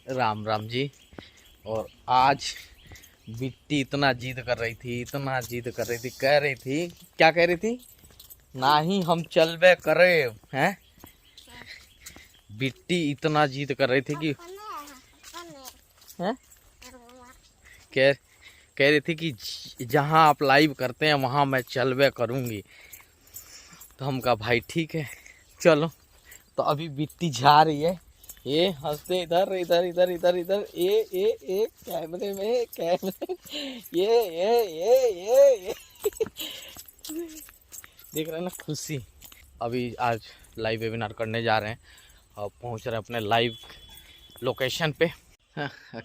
राम राम जी। और आज बिट्टी इतना जिद कर रही थी, इतना जिद कर रही थी, कह रही थी, क्या कह रही थी, ना ही हम चलबे करे हैं। बिट्टी इतना जिद कर रही थी कि हैं कह कह रही थी कि जहाँ आप लाइव करते हैं वहाँ मैं चलबे करूँगी। तो हम कहा भाई ठीक है चलो। तो अभी बिट्टी जा रही है, ये हंसते इधर इधर इधर इधर इधर, ये कैमरे में कैमरे, ये देख रहे हैं ना खुशी। अभी आज लाइव वेबिनार करने जा रहे हैं और पहुंच रहे हैं अपने लाइव लोकेशन पे।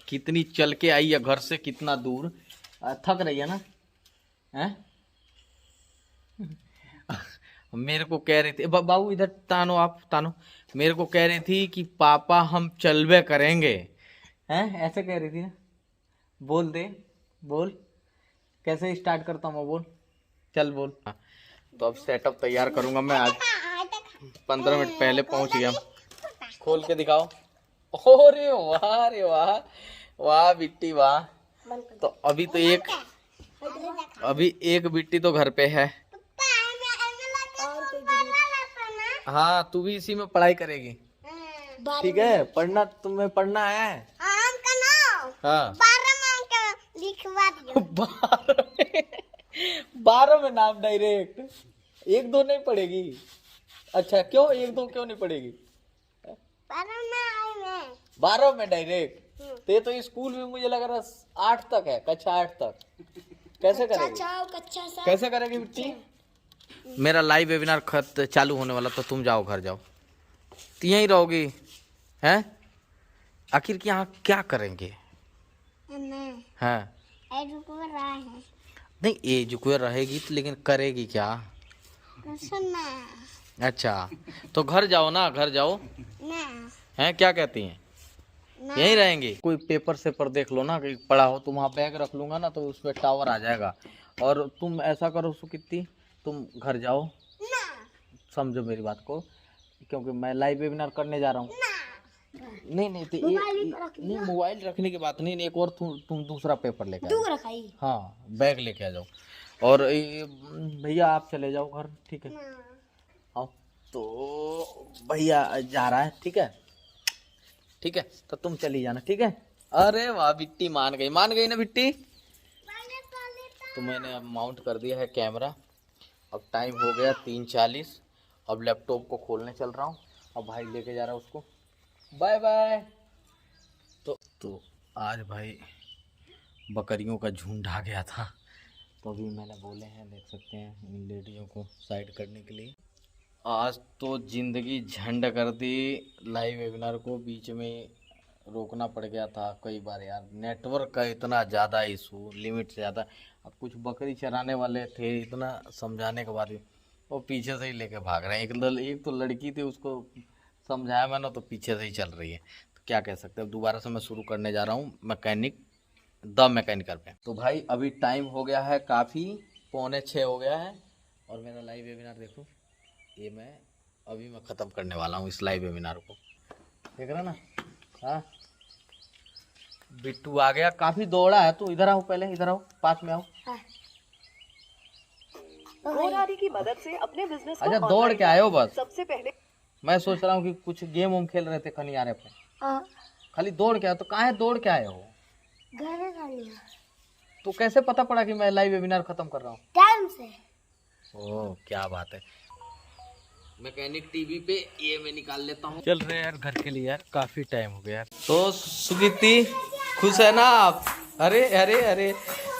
कितनी चल के आई है घर से, कितना दूर, थक रही है ना हैं। मेरे को कह रही थी, बाबू इधर तानो, आप तानो, मेरे को कह रही थी कि पापा हम चलबे करेंगे हैं, ऐसे कह रही थी ना। बोल दे, बोल कैसे स्टार्ट करता हूँ मैं, बोल चल बोल। तो अब सेटअप तैयार करूंगा मैं। आज 15 मिनट पहले पहुंच गया। खोल के दिखाओ। अरे वाह रे वाह, वाह बिट्टी वाह। तो अभी तो एक बिट्टी तो घर पे है। हाँ तू भी इसी में पढ़ाई करेगी, ठीक है। पढ़ना, तुम्हें पढ़ना है। हाँ 12 में नाम डायरेक्ट, 1-2 नहीं पढ़ेगी। अच्छा क्यों 1-2 क्यों नहीं पढ़ेगी? 12 में डायरेक्ट। तो ये तो स्कूल में मुझे लग रहा 8 तक है, कक्षा 8 तक। कैसे करेगी, कैसे करेगी बिट्टी? मेरा लाइव वेबिनार खत चालू होने वाला, तो तुम जाओ घर जाओ, तो यहीं रहोगी हैं। आखिर कि यहाँ क्या करेंगे हैं? नहीं एजुकेट रहेगी तो, लेकिन करेगी क्या? अच्छा तो घर जाओ ना, घर जाओ हैं, क्या कहती हैं? यहीं रहेंगे। कोई पेपर सेपर देख लो ना कि पड़ा हो, तुम वहाँ बैग रख लूंगा ना तो उसमें टावर आ जाएगा। और तुम ऐसा करो सुकीर्ति, तुम घर जाओ, समझो मेरी बात को, क्योंकि मैं लाइव वेबिनार करने जा रहा हूँ। नहीं तो नहीं, मोबाइल रखने की बात नहीं, एक और तुम दूसरा पेपर लेके आओ। हाँ बैग लेके आ जाओ। और भैया आप चले जाओ घर, ठीक है। आओ तो भैया जा रहा है, ठीक है ठीक है, तो तुम चली जाना, ठीक है। अरे वाह बिट्टी मान गई ना बिट्टी। तो मैंने अब माउंट कर दिया है कैमरा। अब टाइम हो गया 3:40। अब लैपटॉप को खोलने चल रहा हूँ। अब भाई लेके जा रहा है उसको, बाय बाय। तो आज भाई बकरियों का झुंड आ गया था, तो अभी मैंने बोले हैं, देख सकते हैं इन लेडियों को साइड करने के लिए। आज तो ज़िंदगी झंड कर दी। लाइव वेबिनार को बीच में रोकना पड़ गया था कई बार यार, नेटवर्क का इतना ज़्यादा इशू, लिमिट से ज़्यादा। अब कुछ बकरी चराने वाले थे, इतना समझाने के बाद भी वो पीछे से ही लेके भाग रहे हैं। एक तो लड़की थी, उसको समझाया मैंने तो पीछे से ही चल रही है। तो क्या कह सकते हैं। अब दोबारा से मैं शुरू करने जा रहा हूँ द मैकेनिकल पे। तो भाई अभी टाइम हो गया है काफ़ी, 5:45 हो गया है। और मेरा लाइव वेबिनार देखो, ये मैं ख़त्म करने वाला हूँ इस लाइव वेबिनार को, देख रहा ना। हाँ बिट्टू आ गया, काफ़ी दौड़ा है। तो इधर आओ, पहले इधर आओ, पास में आओ। की मदद से अपने बिजनेस को, अच्छा दौड़ के आए हो बस। सबसे पहले मैं सोच रहा हूँ कि कुछ गेम उम खेल रहे थे खनियारे पे, खाली दौड़ के आए। तो कहाँ है दौड़ के आए हो? घर। तो कैसे पता पड़ा कि मैं लाइव वेबिनार खत्म कर रहा हूँ? टाइम से। ओह क्या बात है। मैकेनिक टीवी पे ये मैं निकाल लेता हूँ। चल रहे यार घर के लिए यार, काफी टाइम हो गया। तो सुगीति खुश है ना आप? अरे अरे अरे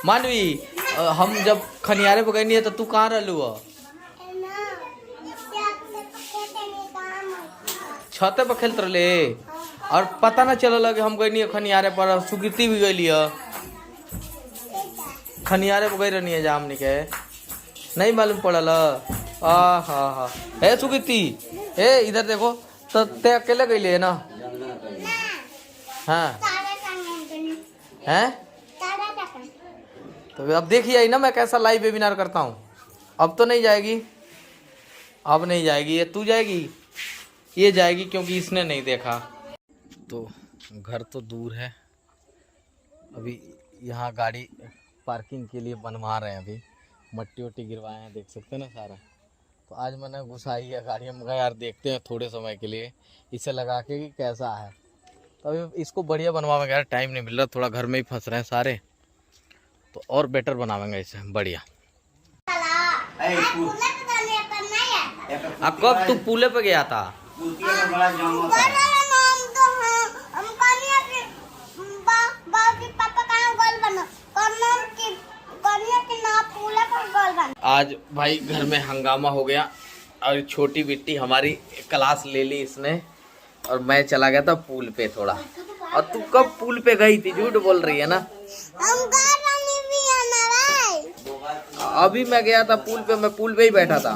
मानवी, हम जब खनियारे पे गए नहीं है तो तू कहाँ रहलू? छते पर खेलते रहे और पता ना चल लगे हम गए नहीं खनियारे पर। सुगीति भी गई खनियारे पर, गई रहनी है जा हमने के, नहीं मालूम पड़ल। हाँ हे सुगीति, हे इधर देखो, तो ते अकेले गई है ना? हाँ हैं, तो अब देखिए आई ना मैं कैसा लाइव वेबिनार करता हूँ। अब तो नहीं जाएगी, अब नहीं जाएगी ये, तू जाएगी, ये जाएगी क्योंकि इसने नहीं देखा। तो घर तो दूर है, अभी यहाँ गाड़ी पार्किंग के लिए बनवा रहे हैं। अभी मट्टी वट्टी गिरवाए हैं, देख सकते हैं ना सारा। तो आज मैंने घुसाई है गाड़ी, हम कहा यार देखते हैं थोड़े समय के लिए इसे लगा के कि कैसा है। तो अभी इसको बढ़िया बनवाएंगे यार, टाइम नहीं मिल रहा, थोड़ा घर में ही फंस रहे हैं सारे, तो और बेटर बनावेंगे इसे बढ़िया। अब कब तू पुले पे गया था? आज भाई घर में हंगामा हो गया और छोटी बिट्टी हमारी क्लास ले ली इसने, और मैं चला गया था पूल पे थोड़ा। और तू कब पूल पे गई थी? झूठ बोल रही है ना। अभी मैं गया था पूल पे, मैं पूल पे ही बैठा था।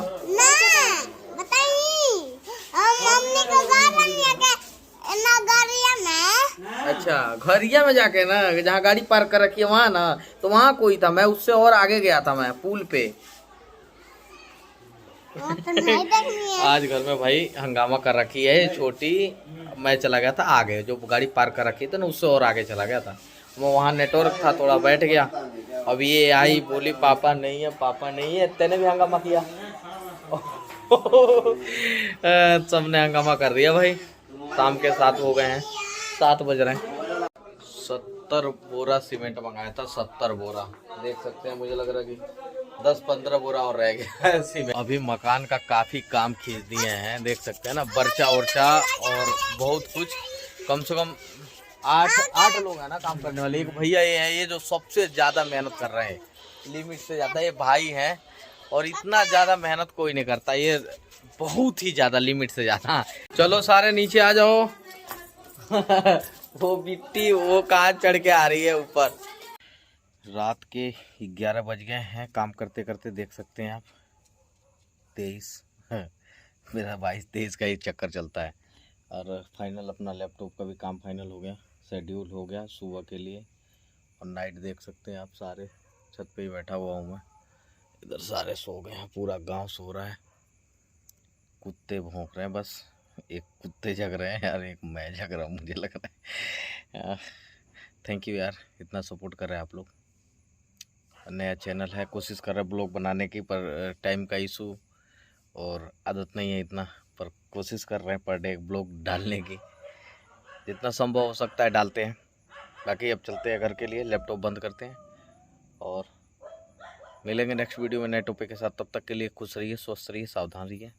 अच्छा, घरिया में जाके ना, जहाँ गाड़ी पार्क कर रखी है वहाँ ना, तो वहाँ कोई था, मैं उससे और आगे गया था मैं पूल पे। आज घर में भाई हंगामा कर रखी है छोटी, मैं चला गया था आगे, जो गाड़ी पार्क कर रखी थी ना उससे और आगे चला गया था मैं, वहाँ नेटवर्क था थोड़ा, बैठ गया। अब ये आई बोली पापा नहीं है, पापा नहीं है, तेने भी हंगामा किया। सबने हंगामा कर दिया भाई। शाम के 7 हो गए हैं, 7 बज रहे हैं। 70 बोरा सीमेंट मंगाया था, 70 बोरा, देख सकते हैं। मुझे लग रहा है कि 10-15 बोरा और रह गया है सीमेंट। अभी मकान का काफी काम खींच दिए हैं, देख सकते हैं ना, बर्चा उर्चा और बहुत कुछ। कम से कम 8 लोग हैं ना काम करने वाले। एक भैया ये है, ये जो सबसे ज्यादा मेहनत कर रहे हैं, लिमिट से ज्यादा, ये भाई हैं। और इतना ज्यादा मेहनत कोई नहीं करता, ये बहुत ही ज्यादा, लिमिट से ज्यादा। चलो सारे नीचे आ जाओ। वो बिट्टी वो कहाँ चढ़ के आ रही है ऊपर। रात के 11 बज गए हैं काम करते करते, देख सकते हैं आप। 23 मेरा 22-23 का ही चक्कर चलता है। और फाइनल अपना लैपटॉप का भी काम फाइनल हो गया, शेड्यूल हो गया सुबह के लिए। और नाइट देख सकते हैं आप, सारे छत पे ही बैठा हुआ हूँ मैं। इधर सारे सो गए हैं, पूरा गांव सो रहा है। कुत्ते भौंक रहे हैं, बस एक कुत्ते जग रहे हैं यार, एक मैं जग रहा हूँ मुझे लग रहा है। थैंक यू यार, इतना सपोर्ट कर रहे हैं आप लोग। नया चैनल है, कोशिश कर रहे हैं ब्लॉग बनाने की, पर टाइम का इशू और आदत नहीं है इतना, पर कोशिश कर रहे हैं पर डे ब्लॉग डालने की, जितना संभव हो सकता है डालते हैं। बाकी अब चलते हैं घर के लिए, लैपटॉप बंद करते हैं और मिलेंगे नेक्स्ट वीडियो में नए टॉपिक के साथ। तब तक के लिए खुश रहिए, स्वस्थ रहिए, सावधान रहिए।